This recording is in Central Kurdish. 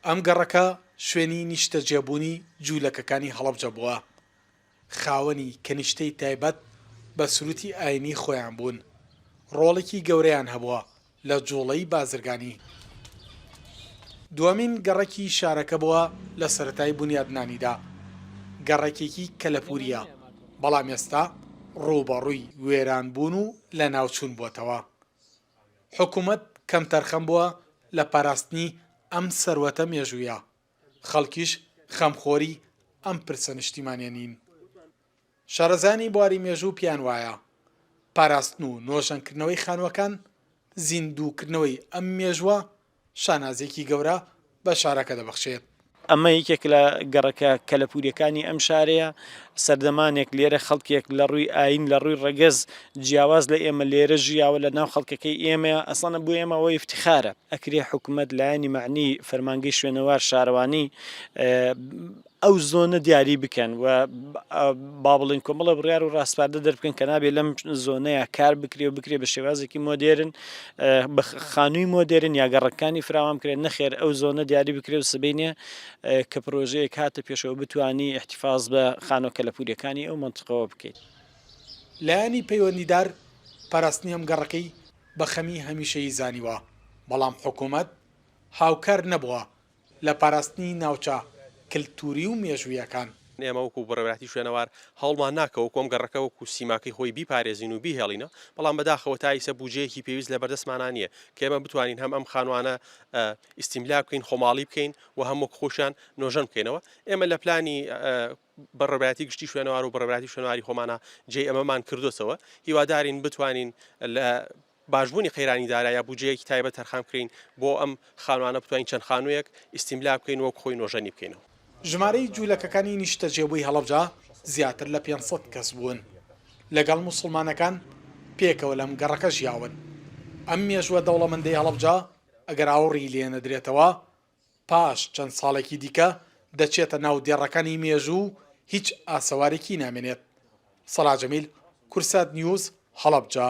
ئەم گەڕەکە شوێنی نیشتە جێبوونی جوولەکەکانی هەڵەبجە بووە. خاوەنی کەنیشتەی تایبەت بە سروتی ئاینی خۆیان بوون. ڕۆڵێکی گەورەیان هەبووە لە جوڵەی بازرگانی. دووەمین گەڕێکی شارەکە بووە لە سەرەتای بنیادنانیدا. گەڕێکێکی کەلەپوریە، بەڵام ئێستا ڕووبەڕووی وێرانبوون و لە ناوچوون بووەتەوە. حکوومەت کەم تەرخەم بووە لە پاراستنی ئەم سەروەتە مێژوویە. خەڵکیش خەمخۆری ئەم پرسە نیشتیمانیە نین. شارەزانی بواری مێژوو پیان وایە پاراستن و نۆژەنکردنەوەی خانووەکان، زیندووکردنەوەی ئەم مێژووە شانازێکی گەورە بە شارەکە دەبەخشێت. ئەمە یەکێک لە گەڕەکە کەلەپوریەکانی ئەم شارەیە. سەردەمانێک لێرە خەڵکێک لە ڕووی ئاین لە ڕووی ڕەگەز جیاواز لە ئێمە لێرە ژیاوە لە ناو خەڵکەکەی ئێمە ئەسڵانە بۆ ئێمە ئەوەی افتیخارە. ئەکرێ حکوومەت لایەنی معنی فەرمانگەی شوێنەوار شارەوانی ئەو زۆنە دیاری بکەن و با بڵین کۆمەڵە بڕیار و ڕاستپاردە دەربکەن کە نابێت لەم زۆنەیە کار بکرێ و بکرێ بە شێوازێکی مۆدێرن، بە خانووی مۆدێرن یا گەڕەکانی فراوان بکرێن، نەخێر ئەو زۆنە دیاری بکرێ و سبەینێ کە پرۆژەیەک هاتە پێشەوە بتوانی احتیفاظ بە خانۆ کەلەپوریەکانی ئەو منتقەوە بکەیت. لایەنی پەیوەندیدار پاراستنی ئەم گەڕەکەی بە خەمی هەمیشەیی زانیوە، بەڵام حکوومەت هاوکار نەبووە لە پاراستنی ناوچە کلتوری و مێژوویەکان. ئێمە وەکو بەڕێوەتی شوێنەوار هەڵمان ناکەوە کۆم گەڕەکە وەکو سیماکەی خۆی بیپارێزین و بیهێڵینە، بەڵام بەداخەوە تایسە بودجەیەکی پێویست لە بەردەستمانان نیە کە ئێمە بتوانین هەم ئەم خانوانە ئیستیملا بکەین، خۆماڵی بکەین و هەموو خۆشیان نۆژەن بکەینەوە. ئێمە لە پلانی بەڕێوەتی گشتی شوێنەوار و بەڕێوەتی شوێنەواری خۆمانە جێ ئەمەمان کردوسەوە، هیوادارین بتوانین لە باشبوونی قەیرانی دارایە بودجەیەکی تایبەت تەرخام بکەین بۆ ئەم خانوانە بتوانین چەند خانوویەک ئیستیملا بکەین وەک خۆی نۆژەنی بکەینەوە. ژمارەی جوولەکەکانی نیشتە جێبووی هەڵەبجە زیاتر لە 500 کەس بوون. لەگەڵ موسڵمانەکان پێکەوە لەم گەڕەکە ژیاون. ئەم مێژووە دەوڵەمەندەی هەڵەبجە ئەگەر ئاوڕی لێ نەدرێتەوە پاش چەند ساڵێکی دیکە دەچێتە ناو دێڕەکانی مێژوو هیچ ئاسەوارێکی نامێنێت. سەلاح جەمیل، کورسات نیوز، هەڵەبجە.